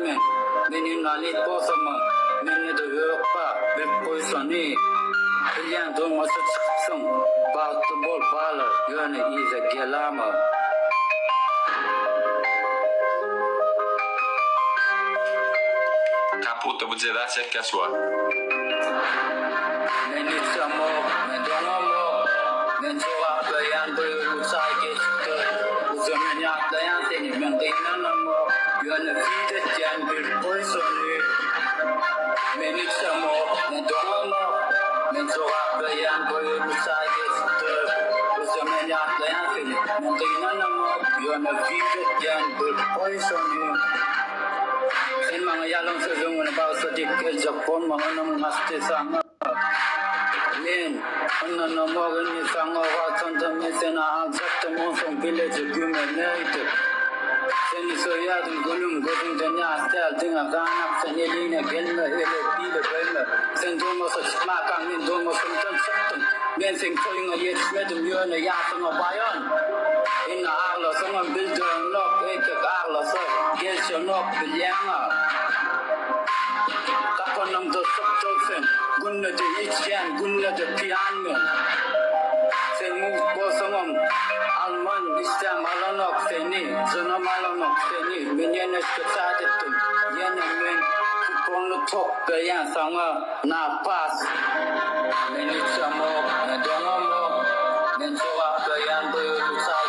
men menin nalit posama men de yopa bir poisoni Kilian dong masuk sung basketball bala yone iza gelama Kaputa budzela cerca sua. Menit samo mendongomo mencoba bayan berusaha gitu uzamnya dayan teni mendina namo yone fite jan berpoisoni Menit samo mendongomo mencoba bayan berusaha gitu uzamnya dayan teni mendina namo yone fite jan berpoisoni Sen mga yalang sa zungan na bao sa dikil Japon mga nang maste sanga Men, ano na mga ni sanga watan da men sen ahang zakta monsong village gume neite Sen iso yadun gulung gudung da niya stel dinga ganak sen yelina gelme hele pile belme Sen domo sa makang men domo sa mtan saktan Men sen koy nga yet smedum yone yasang bayon Ina arla sa mga bilder nok ekak arla sa gelsyo nok bilyanga Kapanam da saptolsen gunna de içken gunna de piyanmen Sen mu bosamam alman istem alanok seni Zınam alanok seni Men yene skatadettim Yene men kuponu tok beyan sana napas Men içamok men donamok Men çoğa beyan buyursa